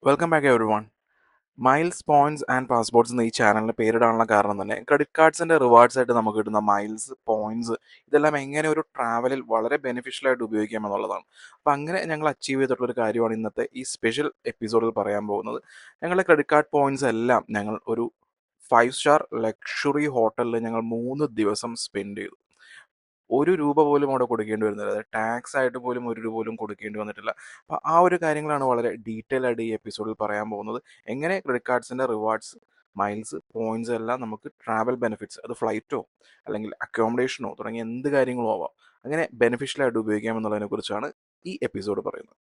Welcome back every one. Miles points and passports എന്ന ഈ ചാനലിന് പേരിടാനുള്ള കാരണം തന്നെ ക്രെഡിറ്റ് കാർഡ്സിൻ്റെ റിവാർഡ്സ് ആയിട്ട് നമുക്ക് കിട്ടുന്ന മൈൽസ് പോയിന്റ്സ് ഇതെല്ലാം എങ്ങനെ ഒരു ട്രാവലിൽ വളരെ ബെനിഫിഷ്യൽ ആയിട്ട് ഉപയോഗിക്കാം എന്നുള്ളതാണ്. അപ്പം അങ്ങനെ ഞങ്ങൾ അച്ചീവ് ചെയ്തിട്ടുള്ളൊരു കാര്യമാണ് ഇന്നത്തെ ഈ സ്പെഷ്യൽ എപ്പിസോഡിൽ പറയാൻ പോകുന്നത്. ഞങ്ങളുടെ ക്രെഡിറ്റ് കാർഡ് പോയിന്റ്സ് എല്ലാം ഞങ്ങൾ ഒരു 5 സ്റ്റാർ ലക്ഷറി ഹോട്ടലിൽ ഞങ്ങൾ 3 ദിവസം സ്പെൻഡ് ചെയ്തു. ₹1 പോലും അവിടെ കൊടുക്കേണ്ടി വരുന്നില്ല. അതായത് ടാക്സ് ആയിട്ട് പോലും ₹1 പോലും കൊടുക്കേണ്ടി വന്നിട്ടില്ല. അപ്പോൾ ആ ഒരു കാര്യങ്ങളാണ് വളരെ ഡീറ്റെയിൽ ആയിട്ട് ഈ എപ്പിസോഡിൽ പറയാൻ പോകുന്നത്. എങ്ങനെ ക്രെഡിറ്റ് കാർഡ്സിൻ്റെ റിവാർഡ്സ്, മൈൽസ്, പോയിന്റ്സ് എല്ലാം നമുക്ക് ട്രാവൽ ബെനിഫിറ്റ്സ്, അത് ഫ്ലൈറ്റോ അല്ലെങ്കിൽ അക്കോമഡേഷനോ തുടങ്ങിയ എന്ത് കാര്യങ്ങളോ ആവാം, അങ്ങനെ ബെനിഫിഷ്യലായിട്ട് ഉപയോഗിക്കാം എന്നുള്ളതിനെ കുറിച്ചാണ് ഈ എപ്പിസോഡ് പറയുന്നത്.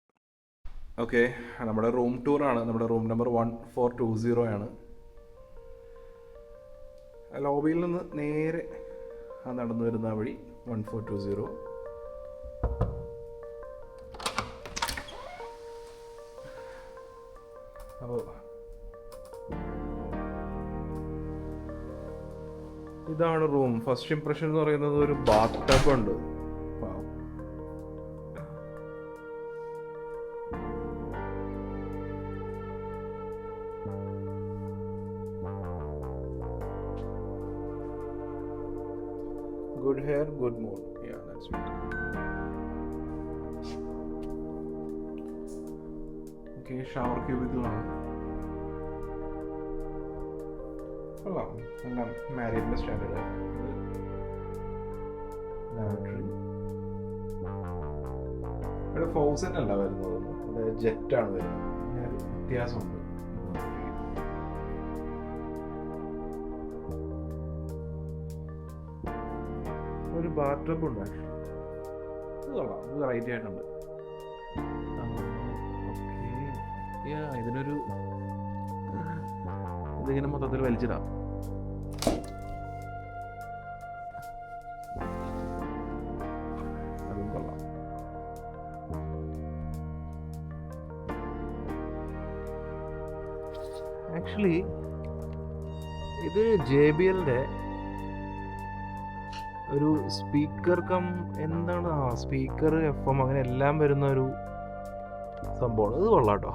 ഓക്കെ, നമ്മുടെ റൂം ടൂറാണ്. നമ്മുടെ റൂം നമ്പർ 1420 ആണ്. ലോബിയിൽ നിന്ന് നേരെ നടന്നു വരുന്ന വഴി 1420. അപ്പോൾ ഇതാണ് റൂം. ഫസ്റ്റ് ഇംപ്രഷൻ എന്ന് പറയുന്നത് ഒരു ബാത്ത് ടബ് ഉണ്ട്. Good hair, good mood. Yeah, that's it. Okay, shower cubicle ആണ്. കൊള്ളാം, എല്ലാം മാരീഡിൻ്റെ സ്റ്റാൻഡേർഡ്. ലാവറ്ററി ഇവിടെ ഫോസറ്റ് അല്ല വരുന്നത്, ഇവിടെ ജെറ്റാണ് വരുന്നത്. അങ്ങനെ വ്യത്യാസമുണ്ട്. ഒരു ബാത്ടബ് ഉണ്ട്. ആക്ച്വലി ഇത് കൊള്ളാം, ഇത് വെറൈറ്റി ആയിട്ടുണ്ട്. ഓക്കെ, ഇതിങ്ങനെ മൊത്തത്തിൽ വലിച്ചിടാം. അതും കൊള്ളാം. ആക്ച്വലി ഇത് JBLന്റെ ഒരു സ്പീക്കർ എന്താണ്, സ്പീക്കർ FM അങ്ങനെ എല്ലാം വരുന്ന ഒരു സംഭവമാണ്. ഇത് കൊള്ളാം കേട്ടോ.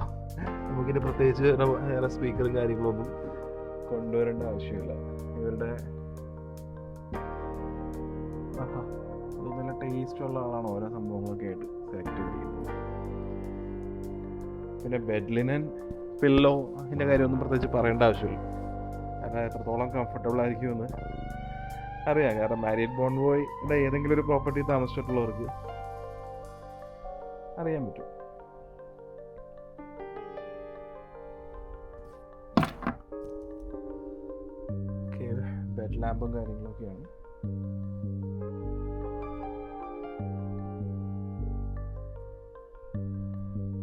നമുക്കിനി പ്രത്യേകിച്ച് വേറെ സ്പീക്കറും കാര്യങ്ങളൊന്നും കൊണ്ടുവരേണ്ട ആവശ്യമില്ല. ഇവരുടെ ഇത് നല്ല ടേസ്റ്റുള്ള ആളാണ് ഓരോ സംഭവങ്ങളൊക്കെ ആയിട്ട് സെലക്ട് ചെയ്തിരിക്കുന്നത്. പിന്നെ ബെഡ്ലിനൻ, പില്ലോ, അതിൻ്റെ കാര്യമൊന്നും പ്രത്യേകിച്ച് പറയേണ്ട ആവശ്യമില്ല. കാരണം എത്രത്തോളം കംഫർട്ടബിൾ ആയിരിക്കുമെന്ന് അറിയാം. കാരണം മാരീഡ് ബോൺബോയുടെ ഏതെങ്കിലും ഒരു പ്രോപ്പർട്ടി താമസിച്ചിട്ടുള്ളവർക്ക് അറിയാൻ പറ്റും. ബെഡ് ലാമ്പും കാര്യങ്ങളൊക്കെയാണ്.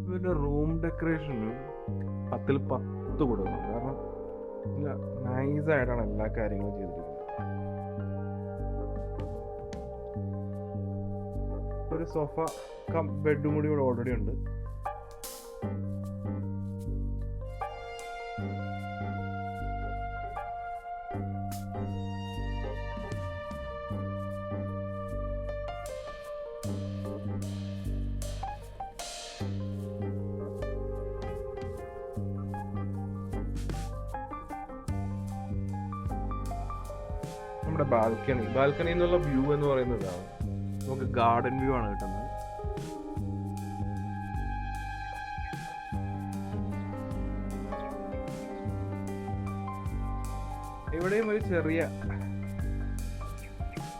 ഇവരുടെ റൂം ഡെക്കറേഷന് 10-ൽ 10 കൊടുക്കണം. കാരണം നൈസായിട്ടാണ് എല്ലാ കാര്യങ്ങളും ചെയ്തിരിക്കുന്നത്. ഒരു സോഫ ബെഡും കൂടി ഇവിടെ ഓൾറെഡി ഉണ്ട്. നമ്മുടെ ബാൽക്കണി എന്നുള്ള വ്യൂ എന്ന് പറയുന്നത് ഇതാണ്. നമുക്ക് ഗാർഡൻ വ്യൂ ആണ് കിട്ടുന്നത്. ഇവിടെയും ഒരു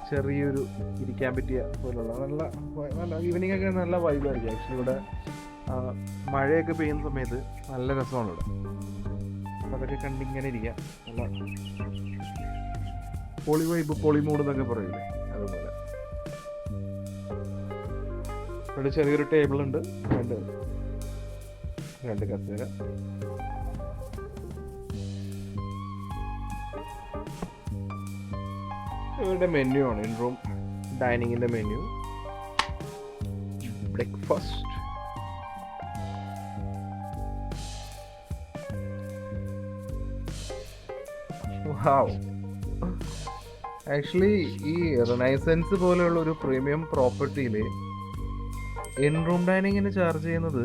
ചെറിയൊരു ഇരിക്കാൻ പറ്റിയ പോലുള്ള നല്ല ഈവനിങ് ഒക്കെ നല്ല വൈബായിരിക്കും. ആക്ച്വലി ഇവിടെ മഴയൊക്കെ പെയ്യുന്ന സമയത്ത് നല്ല രസമാണ് ഇവിടെ. അതൊക്കെ കണ്ടിങ്ങനെ ഇരിക്കാം. നല്ല പൊളി വൈബ്, പൊളി മൂഡ് എന്നൊക്കെ പറയില്ലേ, അതുപോലെ. ഇവിടെ ചെറിയൊരു ടേബിൾ ഉണ്ട്, രണ്ട് കസേര. ഇവരുടെ മെനു ആണ്, ഇൻ റൂം ഡൈനിങ്ങിന്റെ മെനു. Breakfast, wow. ആക്ച്വലി ഈ റിനൈസൻസ് പോലെയുള്ള ഒരു പ്രീമിയം പ്രോപ്പർട്ടിയിൽ ഇൻ റൂം ഡൈനിങ്ങിന് ചാർജ് ചെയ്യുന്നത്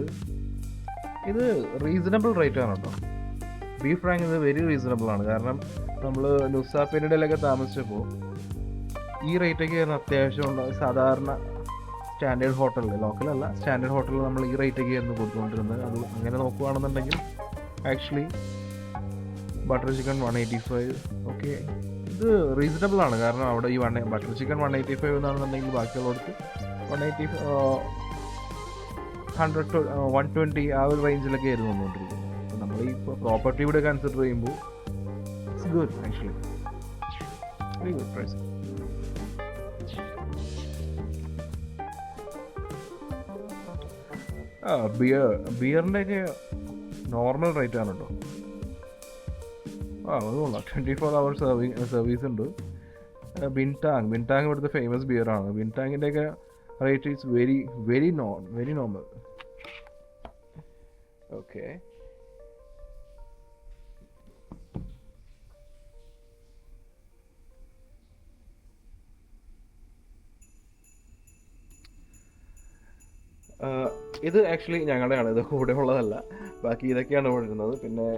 ഇത് റീസണബിൾ റേറ്റ് ആണ് കേട്ടോ. ബീഫ് ഫ്രാങ്ക് ഇത് വെരി റീസണബിൾ ആണ്. കാരണം നമ്മൾ നുസാപ്പേരിടയിലൊക്കെ താമസിച്ചപ്പോൾ ഈ റേറ്റൊക്കെ ആയിരുന്നു അത്യാവശ്യം സാധാരണ സ്റ്റാൻഡേർഡ് ഹോട്ടലിൽ, ലോക്കലല്ല സ്റ്റാൻഡേർഡ് ഹോട്ടലിൽ നമ്മൾ ഈ റേറ്റൊക്കെ ആയിരുന്നു കൊടുത്തുകൊണ്ടിരുന്നത്. അത് അങ്ങനെ നോക്കുകയാണെന്നുണ്ടെങ്കിൽ ആക്ച്വലി ബട്ടർ ചിക്കൻ 185 ഓക്കെ ഇത് റീസണബിൾ ആണ്. കാരണം അവിടെ ഈ ബട്ടർ ചിക്കൻ 185 എന്നാണെന്നുണ്ടെങ്കിൽ ബാക്കിയുള്ളവർക്ക് 180 100 to 120 ആ ഒരു റേഞ്ചിലൊക്കെ ആയിരുന്നു വന്നുകൊണ്ടിരിക്കുന്നത്. അപ്പോൾ നമ്മൾ ഈ പ്രോപ്പർട്ടി ഇവിടെ കൺസിഡർ ചെയ്യുമ്പോൾ it's good actually, very good price. ബിയറിൻ്റെയൊക്കെ നോർമൽ റേറ്റ് ആണ് കേട്ടോ. അത് കൊള്ളാം. 24 hours സർവീസ് ഉണ്ട്. ബിൻടാങ് ഇവിടുത്തെ ഫേമസ് ബിയറാണ്. ബിൻടാങ്ങിൻ്റെയൊക്കെ rate is very normal. Okay, ഇത് ആക്ച്വലി ഞങ്ങളുടെയാണ്, ഇത് കൂടെ ഉള്ളതല്ല. ബാക്കി ഇതൊക്കെയാണ് ഇവിടെ ഇരുന്നത്. പിന്നെ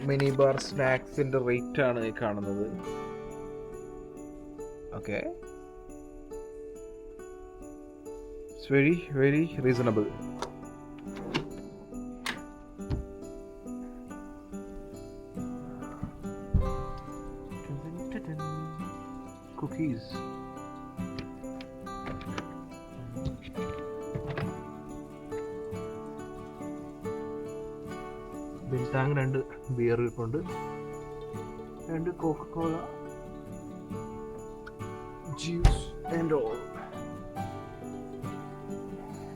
മിനി ബാർ സ്നാക്സിന്റെ റേറ്റ് ആണ് ഈ കാണുന്നത്. Okay, it's very reasonable. Cookies, Bintang 2 beer ഇരിപ്പുണ്ട്, 2 കോക്കോള ജ്യൂസ് ആൻഡ് ഓൾ.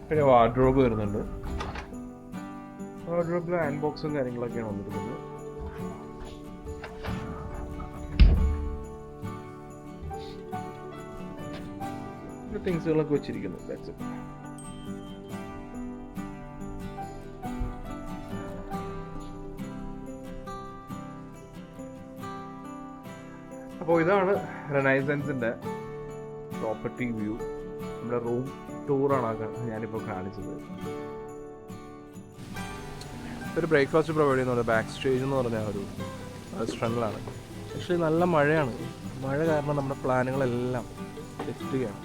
പിന്നെ വാർഡ്രോബ് വരുന്നുണ്ട്. വാർഡ്രോബിൽ ഹാൻഡ് ബോക്സും കാര്യങ്ങളൊക്കെയാണ് വന്നിരിക്കുന്നത്. തിങ്സുകളൊക്കെ വെച്ചിരിക്കുന്നു. That's it. അപ്പോൾ ഇതാണ് റിനൈസൻസിൻ്റെ പ്രോപ്പർട്ടി വ്യൂ. നമ്മുടെ റൂം ടൂറാണ് ഞാനിപ്പോൾ കാണിച്ചത്. ഒരു ബ്രേക്ക്ഫാസ്റ്റ് പ്രൊവൈഡ് ചെയ്യുന്നുണ്ട് ബാക്ക് സ്റ്റേജ് എന്ന് പറഞ്ഞ ഒരു റെസ്റ്റോറൻറ്റിലാണ്. പക്ഷേ നല്ല മഴയാണ്. മഴ കാരണം നമ്മുടെ പ്ലാനുകളെല്ലാം തെറ്റുകയാണ്.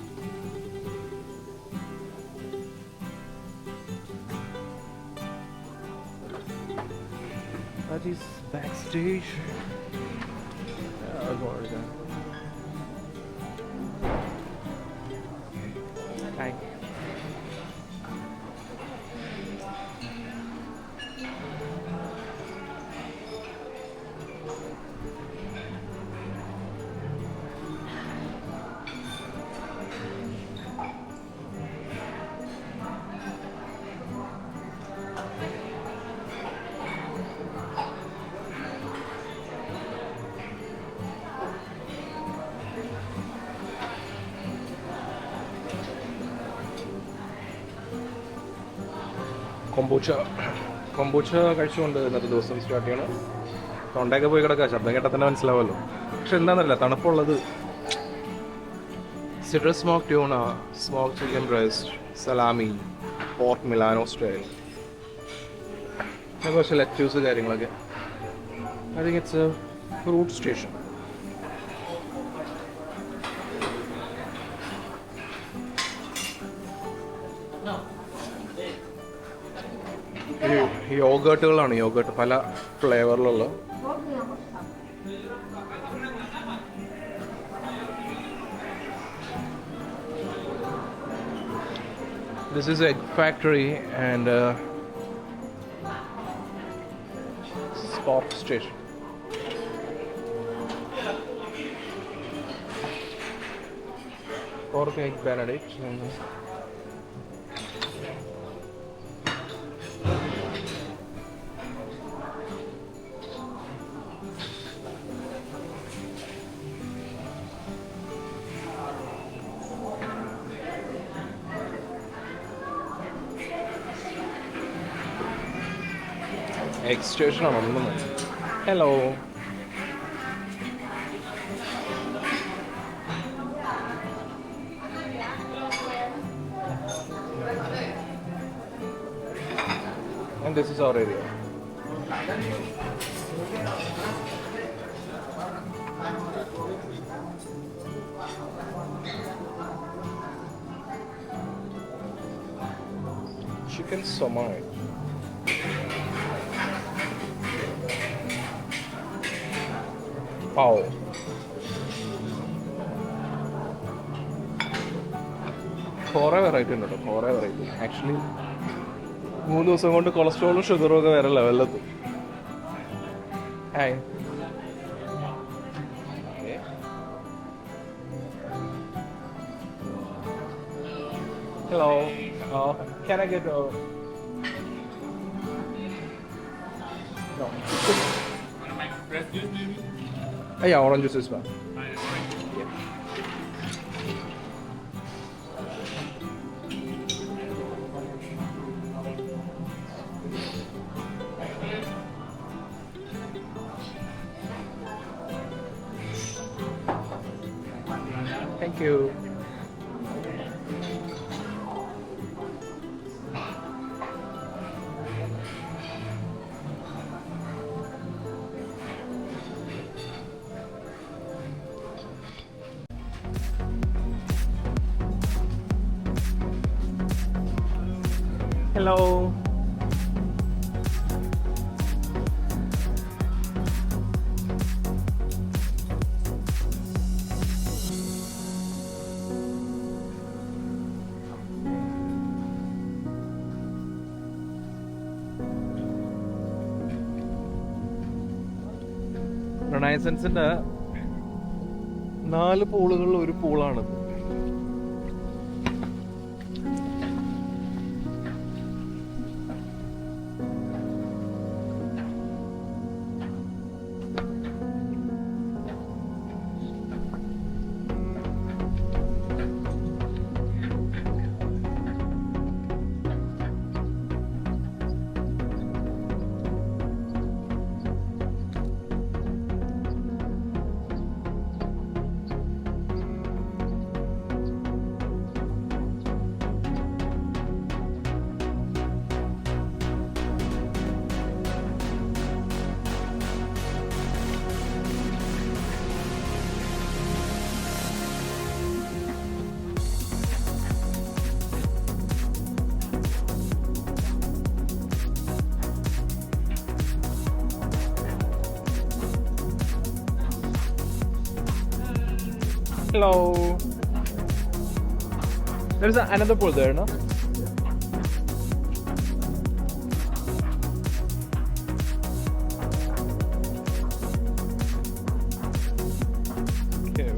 That is backstage. Hi. Kombucha കഴിച്ചുകൊണ്ട് ഇന്നത്തെ ദിവസം സ്റ്റാർട്ട് ചെയ്യണം. തൊണ്ടയൊക്കെ പോയി കിടക്കുക, ശബ്ദം കേട്ടാൽ തന്നെ മനസ്സിലാവുമല്ലോ. പക്ഷെ എന്താണെന്നല്ല, തണുപ്പുള്ളത്. Citrus smoke tuna, smoke chicken breast, salami, pork Milano style, കുറച്ച് ലെറ്റ്യൂസ് കാര്യങ്ങളൊക്കെ. I think it's a fruit station. യോഗേർട്ടുകളാണ്, യോഗേർട്ട് പല ഫ്ലേവറിലുള്ള. This is Egg Factory and Sport Station. Pork Egg Benedict. Egg station ആണോ? Hello, And this is our area. Chicken samai. Pav. കുറേ variety ഉണ്ട് കേട്ടോ, കുറേ വെറൈറ്റി. ആക്ച്വലി 3 ദിവസം കൊണ്ട് കൊളസ്ട്രോളും ഷുഗറും ഒക്കെ വേറെ ലെവലിലെത്തും. Hi. Hello. Can I get a... No. Fresh juice maybe? Yeah, orange juice is fine. Thank you. Hello. റിനൈസൻസിന്റെ 4 പൂളുകളിൽ ഒരു പൂളാണിത്. Hello. There's another pool there, no? Okay.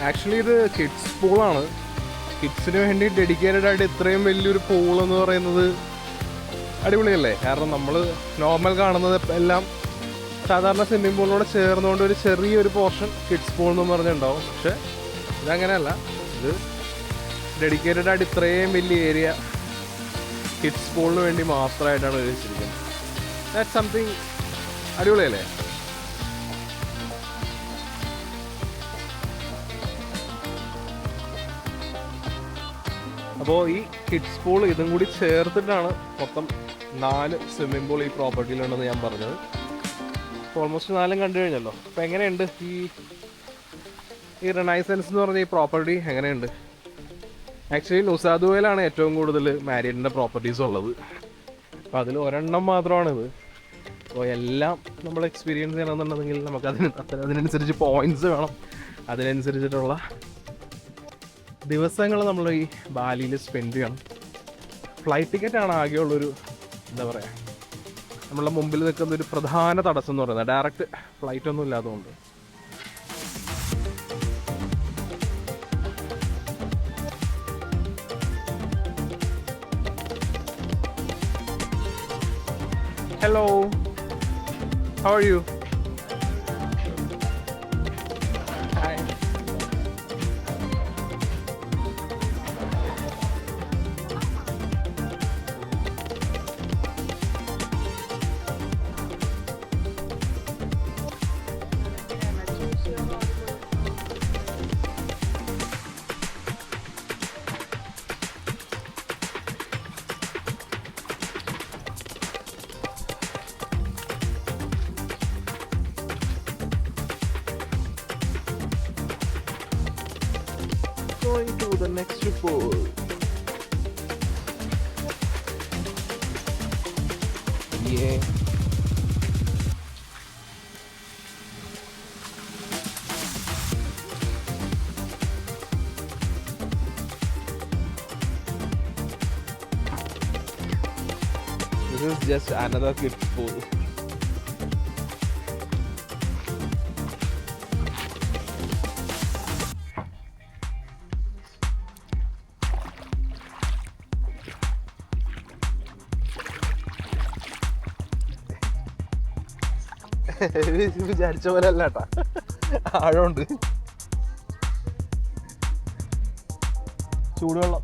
Actually ഇത് കിഡ്സ് പൂളാണ്. കിഡ്സിന് വേണ്ടി ഡെഡിക്കേറ്റഡ് ആയിട്ട് ഇത്രയും വലിയൊരു പൂൾ എന്ന് പറയുന്നത് അടിപൊളിയല്ലേ? കാരണം നമ്മൾ നോർമൽ കാണുന്നത് എല്ലാം സാധാരണ സ്വിമ്മിംഗ് പൂളിനോട് ചേർന്നുകൊണ്ട് ഒരു ചെറിയൊരു പോർഷൻ കിഡ്സ് പൂൾ എന്ന് പറഞ്ഞിട്ടുണ്ടാവും. പക്ഷെ ഇതങ്ങനെയല്ല, ഇത് ഡെഡിക്കേറ്റഡ് ആയിട്ട് ഇത്രയും വലിയ ഏരിയ കിഡ്സ് പൂളിന് വേണ്ടി മാത്രമായിട്ടാണ് ഉപയോഗിച്ചിരിക്കുന്നത്. ദാറ്റ് സംതിങ് അടിപൊളിയല്ലേ? അപ്പോൾ ഈ കിഡ്സ് പൂൾ ഇതും കൂടി ചേർത്തിട്ടാണ് മൊത്തം 4 സ്വിമ്മിംഗ് പൂൾ ഈ പ്രോപ്പർട്ടിയിലുണ്ടെന്ന് ഞാൻ പറഞ്ഞത്. ഓൾമോസ്റ്റ് 4 കണ്ടു കഴിഞ്ഞല്ലോ. അപ്പോൾ എങ്ങനെയുണ്ട് ഈ റെനൈസൻസ് എന്ന് പറഞ്ഞ ഈ പ്രോപ്പർട്ടി എങ്ങനെയുണ്ട്? ആക്ച്വലി നുസാദുവയിലാണ് ഏറ്റവും കൂടുതൽ മാരിയറ്റിൻ്റെ പ്രോപ്പർട്ടീസ് ഉള്ളത്. അപ്പോൾ അതിൽ ഒരെണ്ണം മാത്രമാണിത്. അപ്പോൾ എല്ലാം നമ്മൾ എക്സ്പീരിയൻസ് ചെയ്യണമെന്നുണ്ടെങ്കിൽ നമുക്ക് അതിനനുസരിച്ച് പോയിൻറ്റ്സ് വേണം. അതിനനുസരിച്ചിട്ടുള്ള ദിവസങ്ങൾ നമ്മൾ ഈ ബാലിയിൽ സ്പെൻഡ് ചെയ്യണം. ഫ്ലൈറ്റ് ടിക്കറ്റാണ് ആകെയുള്ളൊരു എന്താ പറയുക, നമ്മളുടെ മുമ്പിൽ നിൽക്കുന്ന ഒരു പ്രധാന തടസ്സം എന്ന് പറയുന്നത്. ഡയറക്റ്റ് ഫ്ലൈറ്റ് ഒന്നും ഇല്ലാത്തതുകൊണ്ട്. Hello, how are you? Hi. Going to the next pool. Yeah. This is just another kid's pool. വിചാരിച്ച പോലെ അല്ല കേട്ടാ, ആഴമുണ്ട്. ചൂടുവെള്ളം.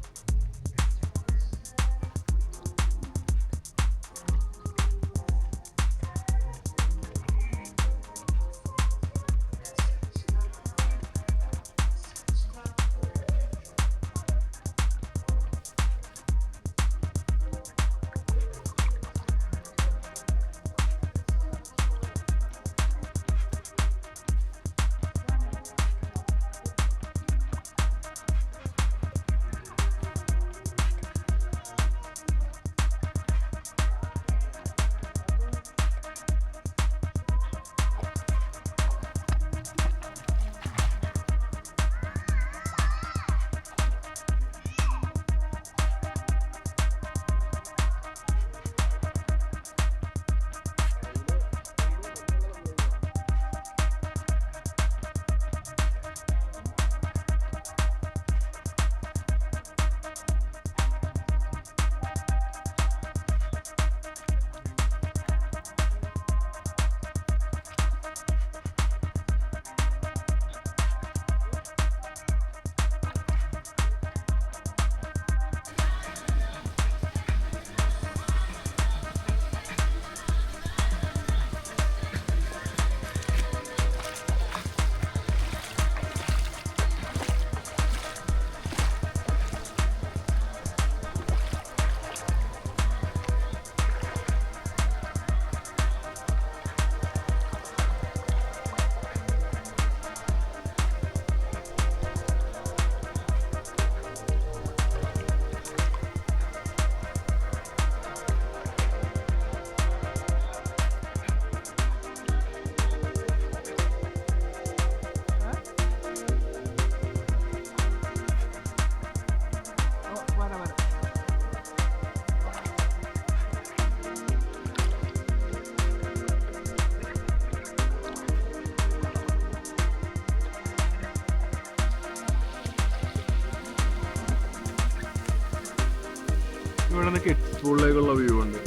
ഇവിടെ നിന്ന് കിഡ്സ് സ്കൂളിലേക്കുള്ള വ്യൂ ഉണ്ട്.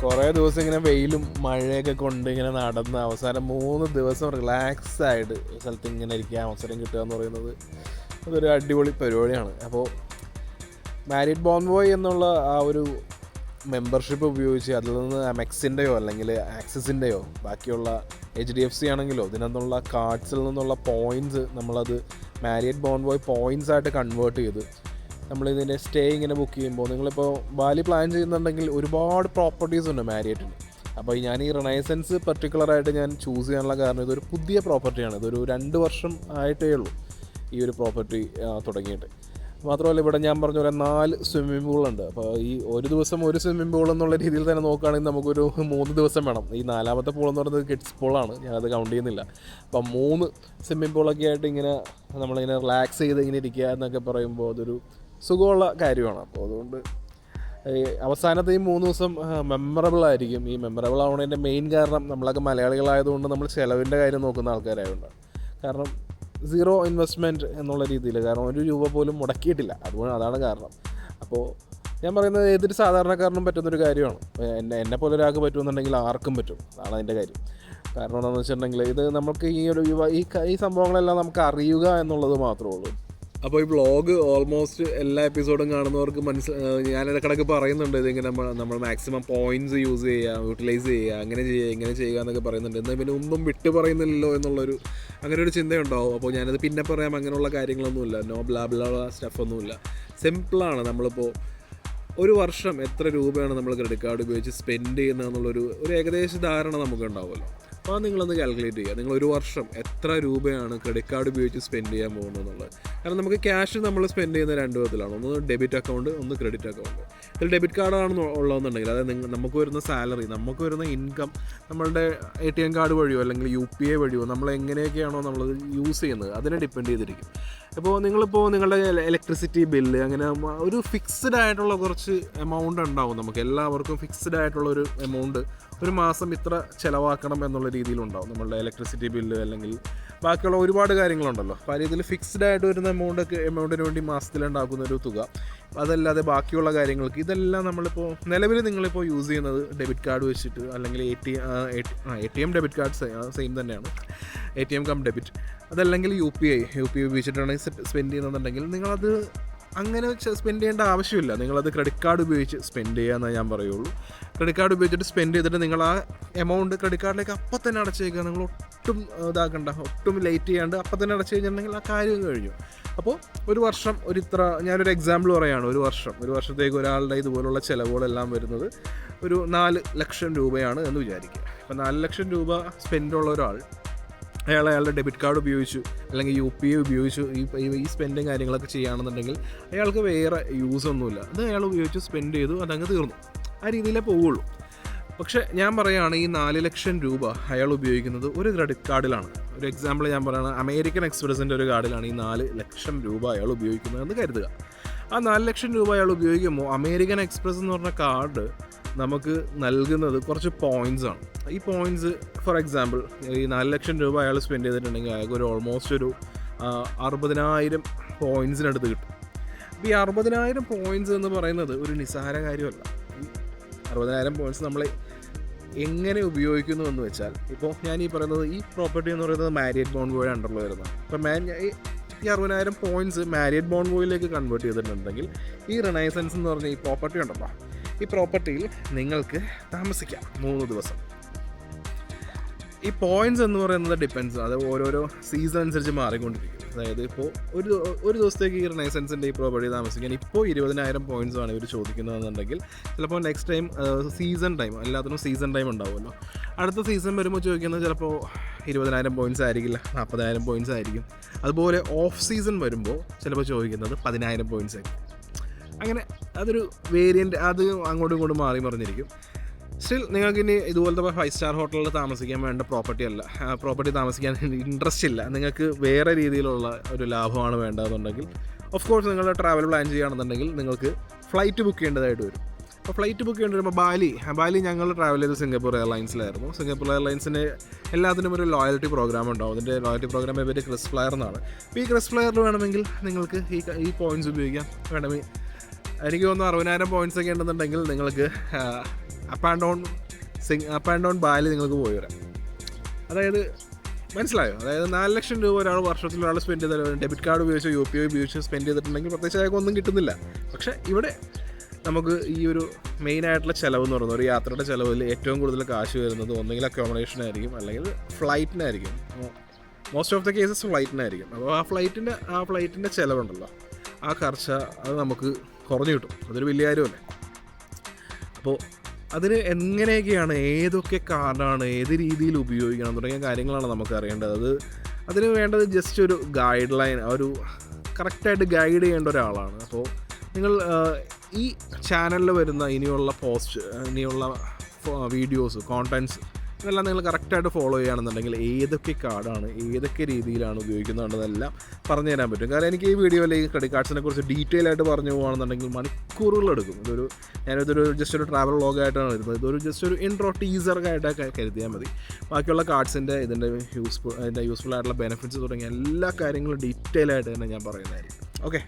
കുറേ ദിവസം ഇങ്ങനെ വെയിലും മഴയൊക്കെ കൊണ്ട് ഇങ്ങനെ നടന്ന് അവസാനം 3 ദിവസം റിലാക്സ് ആയിട്ട് സ്ഥലത്ത് ഇങ്ങനെ ഇരിക്കാൻ അവസരം കിട്ടുക എന്ന് പറയുന്നത് അതൊരു അടിപൊളി പരിപാടിയാണ്. അപ്പോൾ മാരിഡ് ബോൺ ബോയ് എന്നുള്ള ആ ഒരു മെമ്പർഷിപ്പ് ഉപയോഗിച്ച് അതിൽ നിന്ന് അമെക്സിൻ്റെയോ അല്ലെങ്കിൽ ആക്സിസിൻ്റെയോ ബാക്കിയുള്ള HDFC ആണെങ്കിലോ ഇതിനകത്തുള്ള കാർഡ്സിൽ നിന്നുള്ള പോയിൻറ്റ്സ് നമ്മളത് മാരിഡ് ബോൺ ബോയ് പോയിൻറ്റ്സ് ആയിട്ട് കൺവേർട്ട് ചെയ്ത് നമ്മളിതിൻ്റെ സ്റ്റേ ഇങ്ങനെ ബുക്ക് ചെയ്യുമ്പോൾ നിങ്ങളിപ്പോൾ ബാലി പ്ലാൻ ചെയ്യുന്നുണ്ടെങ്കിൽ ഒരുപാട് പ്രോപ്പർട്ടീസ് ഉണ്ട് മാരിയറ്റിന്. അപ്പോൾ ഞാൻ ഈ റിനൈസൻസ് പർട്ടിക്കുലറായിട്ട് ഞാൻ ചൂസ് ചെയ്യാനുള്ള കാരണം ഇതൊരു പുതിയ പ്രോപ്പർട്ടിയാണ്. ഇതൊരു 2 വർഷം ആയിട്ടേ ഉള്ളൂ ഈ ഒരു പ്രോപ്പർട്ടി തുടങ്ങിയിട്ട്. മാത്രമല്ല ഇവിടെ ഞാൻ പറഞ്ഞ പോലെ 4 സ്വിമ്മിംഗ് പൂളുണ്ട്. അപ്പോൾ ഈ ഒരു ദിവസം ഒരു സ്വിമ്മിംഗ് പൂൾ എന്നുള്ള രീതിയിൽ തന്നെ നോക്കുകയാണെങ്കിൽ നമുക്കൊരു 3 ദിവസം വേണം. ഈ 4ാമത്തെ പൂൾ എന്ന് പറയുന്നത് കിഡ്സ് പൂളാണ്, ഞാനത് കൗണ്ട് ചെയ്യുന്നില്ല. അപ്പം 3 സ്വിമ്മിംഗ് പൂളൊക്കെ ആയിട്ട് ഇങ്ങനെ നമ്മളിങ്ങനെ റിലാക്സ് ചെയ്ത് ഇങ്ങനെ ഇരിക്കുക എന്നൊക്കെ പറയുമ്പോൾ അതൊരു സുഖമുള്ള കാര്യമാണ്. അപ്പോൾ അതുകൊണ്ട് അവസാനത്തെ ഈ 3 ദിവസം മെമ്മറബിൾ ആയിരിക്കും. ഈ മെമ്മറബിൾ ആവുന്നതിൻ്റെ മെയിൻ കാരണം നമ്മളൊക്കെ മലയാളികളായതുകൊണ്ട് നമ്മൾ ചിലവിൻ്റെ കാര്യം നോക്കുന്ന ആൾക്കാരായതുകൊണ്ട്. കാരണം 0 ഇൻവെസ്റ്റ്മെൻറ്റ് എന്നുള്ള രീതിയിൽ, കാരണം 1 രൂപ പോലും മുടക്കിയിട്ടില്ല, അതുകൊണ്ട് അതാണ് കാരണം. അപ്പോൾ ഞാൻ പറയുന്നത് ഏതൊരു സാധാരണക്കാരനും പറ്റുന്നൊരു കാര്യമാണ്. എന്നെ പോലെ ഒരാൾക്ക് പറ്റുമെന്നുണ്ടെങ്കിൽ ആർക്കും പറ്റും, അതാണ് അതിൻ്റെ കാര്യം. കാരണം എന്താണെന്ന് വെച്ചിട്ടുണ്ടെങ്കിൽ ഇത് നമുക്ക് ഈ സംഭവങ്ങളെല്ലാം നമുക്ക് അറിയുക എന്നുള്ളത് മാത്രമേ ഉള്ളൂ. അപ്പോൾ ഈ വ്ളോഗ് ഓൾമോസ്റ്റ് എല്ലാ എപ്പിസോഡും കാണുന്നവർക്ക് ഞാനിടക്കിടക്ക് പറയുന്നുണ്ട് ഇതിങ്ങനെ നമ്മൾ മാക്സിമം പോയിൻറ്റ്സ് യൂസ് ചെയ്യുക, യൂട്ടിലൈസ് ചെയ്യുക, അങ്ങനെ ചെയ്യുക ഇങ്ങനെ ചെയ്യുക എന്നൊക്കെ പറയുന്നുണ്ട്. എന്നാൽ പിന്നെ ഒന്നും വിട്ട് പറയുന്നില്ലല്ലോ എന്നുള്ളൊരു അങ്ങനെ ഒരു ചിന്തയുണ്ടാവും. അപ്പോൾ ഞാനത് പിന്നെ പറയാം, അങ്ങനെയുള്ള കാര്യങ്ങളൊന്നുമില്ല, നോ ബ്ലാ ബ്ലാ സ്റ്റഫൊന്നുമില്ല. സിമ്പിളാണ്. നമ്മളിപ്പോൾ ഒരു വർഷം എത്ര രൂപയാണ് നമ്മൾ ക്രെഡിറ്റ് കാർഡ് ഉപയോഗിച്ച് സ്പെൻഡ് ചെയ്യുന്നതെന്നുള്ളൊരു ഏകദേശ ധാരണ നമുക്ക് ഉണ്ടാവുമല്ലോ. അപ്പോൾ നിങ്ങളൊന്ന് കാൽക്കുലേറ്റ് ചെയ്യുക, നിങ്ങൾ ഒരു വർഷം എത്ര രൂപയാണ് ക്രെഡിറ്റ് കാർഡ് ഉപയോഗിച്ച് സ്പെൻഡ് ചെയ്യാൻ പോകുന്നത് എന്നുള്ളത്. കാരണം നമുക്ക് ക്യാഷ് നമ്മൾ സ്പെൻഡ് ചെയ്യുന്ന 2 വിധത്തിലാണ്, ഒന്ന് ഡെബിറ്റ് അക്കൗണ്ട്, ഒന്ന് ക്രെഡിറ്റ് അക്കൗണ്ട്. ഇതിൽ ഡെബിറ്റ് കാർഡാണ് ഉള്ളതെന്നുണ്ടെങ്കിൽ അതായത് നമുക്ക് വരുന്ന സാലറി, നമുക്ക് വരുന്ന ഇൻകം നമ്മളുടെ ATM കാർഡ് വഴിയോ അല്ലെങ്കിൽ UPI വഴിയോ നമ്മൾ എങ്ങനെയൊക്കെയാണോ നമ്മളത് യൂസ് ചെയ്യുന്നത് അതിനെ ഡിപ്പെൻഡ് ചെയ്തിരിക്കും. അപ്പോൾ നിങ്ങളുടെ ഇലക്ട്രിസിറ്റി ബില്ല് അങ്ങനെ ഒരു ഫിക്സ്ഡ് ആയിട്ടുള്ള കുറച്ച് എമൗണ്ട് ഉണ്ടാവും. നമുക്ക് എല്ലാവർക്കും ഫിക്സ്ഡ് ആയിട്ടുള്ളൊരു എമൗണ്ട് ഒരു മാസം ഇത്ര ചിലവാക്കണം എന്നുള്ള രീതിയിലുണ്ടാവും. നമ്മളുടെ ഇലക്ട്രിസിറ്റി ബില്ല് അല്ലെങ്കിൽ ബാക്കിയുള്ള ഒരുപാട് കാര്യങ്ങളുണ്ടല്ലോ. അപ്പോൾ ആ രീതിയിൽ ഫിക്സ്ഡ് ആയിട്ട് വരുന്ന എമൗണ്ടിന് വേണ്ടി മാസത്തിലുണ്ടാക്കുന്ന ഒരു തുക. അതല്ലാതെ ബാക്കിയുള്ള കാര്യങ്ങൾക്ക് ഇതെല്ലാം നമ്മളിപ്പോൾ നിലവിൽ നിങ്ങളിപ്പോൾ യൂസ് ചെയ്യുന്നത് ഡെബിറ്റ് കാർഡ് വെച്ചിട്ട് അല്ലെങ്കിൽ ATM ഡെബിറ്റ് കാർഡ് സെയിം തന്നെയാണ്, ATM കം ഡെബിറ്റ്. അതല്ലെങ്കിൽ UPI ഉപയോഗിച്ചിട്ടാണെങ്കിൽ സ്പെൻഡ് ചെയ്യുന്നുണ്ടെങ്കിൽ നിങ്ങളത് അങ്ങനെ സ്പെൻഡ് ചെയ്യേണ്ട ആവശ്യമില്ല. നിങ്ങളത് ക്രെഡിറ്റ് കാർഡ് ഉപയോഗിച്ച് സ്പെൻഡ് ചെയ്യാമെന്നേ ഞാൻ പറയുള്ളൂ. ക്രെഡിറ്റ് കാർഡ് ഉപയോഗിച്ചിട്ട് സ്പെൻഡ് ചെയ്തിട്ട് നിങ്ങൾ ആ എമൗണ്ട് ക്രെഡിറ്റ് കാർഡിലേക്ക് അപ്പം തന്നെ അടച്ചേക്കുക. നിങ്ങൾ ഒട്ടും ഇതാക്കണ്ട, ഒട്ടും ലേറ്റ് ചെയ്യാണ്ട് അപ്പം തന്നെ അടച്ചു കഴിഞ്ഞിട്ടുണ്ടെങ്കിൽ ആ കാര്യം കഴിഞ്ഞു. അപ്പോൾ ഒരു വർഷം ഞാനൊരു എക്സാമ്പിൾ പറയുകയാണ്, ഒരു വർഷത്തേക്ക് ഒരാളുടെ ഇതുപോലുള്ള ചിലവുകളെല്ലാം വരുന്നത് ഒരു 4 ലക്ഷം രൂപയാണ് എന്ന് വിചാരിക്കുക. അപ്പോൾ 4 ലക്ഷം രൂപ സ്പെൻഡുള്ള ഒരാൾ അയാളുടെ ഡെബിറ്റ് കാർഡ് ഉപയോഗിച്ചു അല്ലെങ്കിൽ UPI ഉപയോഗിച്ചു ഈ സ്പെൻഡും കാര്യങ്ങളൊക്കെ ചെയ്യുകയാണെന്നുണ്ടെങ്കിൽ അയാൾക്ക് വേറെ യൂസൊന്നുമില്ല. അത് അയാൾ ഉപയോഗിച്ച് സ്പെൻഡ് ചെയ്തു, അതങ്ങ് തീർന്നു. ആ രീതിയിലേ പോവുള്ളൂ. പക്ഷേ ഞാൻ പറയുകയാണ്, ഈ 4 ലക്ഷം രൂപ അയാൾ ഉപയോഗിക്കുന്നത് ഒരു ക്രെഡിറ്റ് കാർഡിലാണ്. ഒരു എക്സാമ്പിൾ ഞാൻ പറയുകയാണ്, അമേരിക്കൻ എക്സ്പ്രസിൻ്റെ ഒരു കാർഡിലാണ് ഈ 4 ലക്ഷം രൂപ അയാൾ ഉപയോഗിക്കുന്നതെന്ന് കരുതുക. ആ 4 ലക്ഷം രൂപ അയാൾ ഉപയോഗിക്കുമ്പോൾ അമേരിക്കൻ എക്സ്പ്രസ് എന്ന് പറഞ്ഞ കാർഡ് നമുക്ക് നൽകുന്നത് കുറച്ച് പോയിൻറ്റ്സാണ്. ഈ പോയിൻറ്റ്സ് ഫോർ എക്സാമ്പിൾ ഈ 4 ലക്ഷം രൂപ അയാൾ സ്പെൻഡ് ചെയ്തിട്ടുണ്ടെങ്കിൽ അയാൾക്ക് ഒരു ഓൾമോസ്റ്റ് ഒരു 60,000 പോയിൻറ്റ്സിനടുത്ത് കിട്ടും. അപ്പോൾ ഈ 60,000 പോയിൻറ്റ്സ് എന്ന് പറയുന്നത് ഒരു നിസ്സാര കാര്യമല്ല. ഈ 60,000 പോയിൻറ്റ്സ് നമ്മൾ എങ്ങനെ ഉപയോഗിക്കുന്നു എന്ന് വെച്ചാൽ, ഇപ്പോൾ ഞാൻ ഈ പറയുന്നത് ഈ പ്രോപ്പർട്ടി എന്ന് പറയുന്നത് മാരിയറ്റ് ബോൺവോയുടെ അണ്ടറിൽ വരുന്നതാണ്. അപ്പോൾ ഈ 60,000 പോയിൻറ്റ്സ് മാരിയറ്റ് ബോൺവോയിലേക്ക് കൺവേർട്ട് ചെയ്തിട്ടുണ്ടെങ്കിൽ ഈ റിനൈസൻസ് എന്ന് പറഞ്ഞ ഈ പ്രോപ്പർട്ടി ഉണ്ടല്ലോ, ഈ പ്രോപ്പർട്ടിയിൽ നിങ്ങൾക്ക് താമസിക്കാം 3 ദിവസം. ഈ പോയിൻറ്റ്സ് എന്ന് പറയുന്നത് ഡിപ്പെൻസ്, അത് ഓരോരോ സീസൺ അനുസരിച്ച് മാറിക്കൊണ്ടിരിക്കും. അതായത് ഇപ്പോൾ ഒരു ദിവസത്തേക്ക് ഈ റിനൈസൻസിൻ്റെ ഈ പ്രോപ്പർട്ടി താമസിക്കാൻ ഇപ്പോൾ 20,000 പോയിൻറ്റ്സാണ് ഇവർ ചോദിക്കുന്നതെന്നുണ്ടെങ്കിൽ ചിലപ്പോൾ നെക്സ്റ്റ് ടൈം സീസൺ ടൈം, എല്ലാത്തിനും സീസൺ ടൈം ഉണ്ടാവുമല്ലോ, അടുത്ത സീസൺ വരുമ്പോൾ ചോദിക്കുന്നത് ചിലപ്പോൾ 20,000 പോയിൻറ്റ്സ് ആയിരിക്കില്ല, 40,000 പോയിൻറ്റ്സ് ആയിരിക്കും. അതുപോലെ ഓഫ് സീസൺ വരുമ്പോൾ ചിലപ്പോൾ ചോദിക്കുന്നത് 10,000 പോയിൻറ്റ്സ് ആയിരിക്കും. അങ്ങനെ അതൊരു വേരിയൻ്റ്, അത് അങ്ങോട്ടും ഇങ്ങോട്ടും മാറി മറിഞ്ഞിരിക്കും. സ്റ്റിൽ നിങ്ങൾക്ക് ഇനി ഇതുപോലത്തെ 5 സ്റ്റാർ ഹോട്ടലിൽ താമസിക്കാൻ വേണ്ട പ്രോപ്പർട്ടി താമസിക്കാൻ ഇൻട്രസ്റ്റ് ഇല്ല, നിങ്ങൾക്ക് വേറെ രീതിയിലുള്ള ഒരു ലാഭമാണ് വേണ്ടതെന്നുണ്ടെങ്കിൽ ഓഫ് കോഴ്സ് നിങ്ങൾ ട്രാവൽ പ്ലാൻ ചെയ്യുകയാണെന്നുണ്ടെങ്കിൽ നിങ്ങൾക്ക് ഫ്ലൈറ്റ് ബുക്ക് ചെയ്യേണ്ടതായിട്ട് വരും. അപ്പോൾ ഫ്ലൈറ്റ് ബുക്ക് ചെയ്യേണ്ടി വരുമ്പോൾ ബാലി ഞങ്ങൾ ട്രാവൽ ചെയ്ത് സിംഗപ്പൂർ എയർലൈൻസിലായിരുന്നു. സിംഗപ്പൂർ എയർലൈൻസിന് എല്ലാത്തിനും ഒരു ലോയൽറ്റി പ്രോഗ്രാം ഉണ്ടാവും. അതിൻ്റെ ലോയൽറ്റി പ്രോഗ്രാം പേര് ക്രിസ് ഫ്ലയർ എന്നാണ്. അപ്പോൾ ഈ ക്രിസ് ഫ്ലയറിൽ വേണമെങ്കിൽ നിങ്ങൾക്ക് ഈ പോയിൻറ്റ്സ് ഉപയോഗിക്കാം. വേണമെങ്കിൽ എനിക്ക് തോന്നുന്നു 60,000 പോയിൻറ്റ്സ് ഒക്കെ ഉണ്ടെന്നുണ്ടെങ്കിൽ നിങ്ങൾക്ക് അപ്പ് ആൻഡ് ഡൗൺ ബാലി നിങ്ങൾക്ക് പോയി വരാം. അതായത് മനസ്സിലായോ? അതായത് 4 ലക്ഷം രൂപ വർഷത്തിൽ ഒരാൾ സ്പെൻഡ് ചെയ്താൽ ഡെബിറ്റ് കാർഡ് ഉപയോഗിച്ച് UPI ഉപയോഗിച്ച് സ്പെൻഡ് ചെയ്തിട്ടുണ്ടെങ്കിൽ പ്രത്യേകിച്ച് അയാൾക്ക് ഒന്നും കിട്ടുന്നില്ല. പക്ഷേ ഇവിടെ നമുക്ക് ഈ ഒരു മെയിനായിട്ടുള്ള ചിലവ് എന്ന് പറയുന്നത്, ഒരു യാത്രയുടെ ചിലവിൽ ഏറ്റവും കൂടുതൽ കാശ് വരുന്നത് ഒന്നെങ്കിൽ അക്കോമഡേഷനായിരിക്കും അല്ലെങ്കിൽ ഫ്ലൈറ്റിനായിരിക്കും. മോസ്റ്റ് ഓഫ് ദ കേസസ് ഫ്ലൈറ്റിനായിരിക്കും. അപ്പോൾ ആ ഫ്ലൈറ്റിൻ്റെ ചിലവുണ്ടല്ലോ, ആ ഖർച്ച അത് നമുക്ക് കുറഞ്ഞു കിട്ടും. അതൊരു വലിയ കാര്യമല്ലേ. അപ്പോൾ അതിന് എങ്ങനെയൊക്കെയാണ്, ഏതൊക്കെ കാർഡാണ്, ഏത് രീതിയിൽ ഉപയോഗിക്കണം തുടങ്ങിയ കാര്യങ്ങളാണ് നമുക്ക് അറിയേണ്ടത്. അതിന് വേണ്ടത് ജസ്റ്റ് ഒരു ഗൈഡ് ലൈൻ, ഒരു കറക്റ്റായിട്ട് ഗൈഡ് ചെയ്യേണ്ട ഒരാളാണ്. അപ്പോൾ നിങ്ങൾ ഈ ചാനലിൽ വരുന്ന ഇനിയുള്ള വീഡിയോസ്, കോണ്ടൻറ്റ്സ് ഇതെല്ലാം നിങ്ങൾ കറക്റ്റായിട്ട് ഫോളോ ചെയ്യുകയാണെന്നുണ്ടെങ്കിൽ ഏതൊക്കെ കാർഡാണ് ഏതൊക്കെ രീതിയിലാണ് ഉപയോഗിക്കുന്നതെല്ലാം പറഞ്ഞു തരാൻ പറ്റും. കാരണം എനിക്ക് ഈ വീഡിയോയിൽ ഈ ക്രെഡിറ്റ് കാർഡ്സിനെ കുറിച്ച് ഡീറ്റെയിൽ ആയിട്ട് പറഞ്ഞു പോകുകയാണെന്നുണ്ടെങ്കിൽ മണിക്കൂറുകളെടുക്കും. ഞാനിതൊരു ജസ്റ്റ് ഒരു ട്രാവൽ വ്ളോഗായിട്ടാണ് വരുന്നത്. ഇതൊരു ജസ്റ്റ് ഒരു ഇൻട്രോ ടീസറായിട്ടൊക്കെ കരുതിയാൽ മതി. ബാക്കിയുള്ള കാർഡ്സിൻ്റെ ഇതിൻ്റെ യൂസ്ഫുൾ ആയിട്ടുള്ള ബെനിഫിറ്റ്സ് തുടങ്ങിയ എല്ലാ കാര്യങ്ങളും ഡീറ്റെയിൽ ആയിട്ട് തന്നെ ഞാൻ പറയുന്നതായിരിക്കും. ഓക്കെ.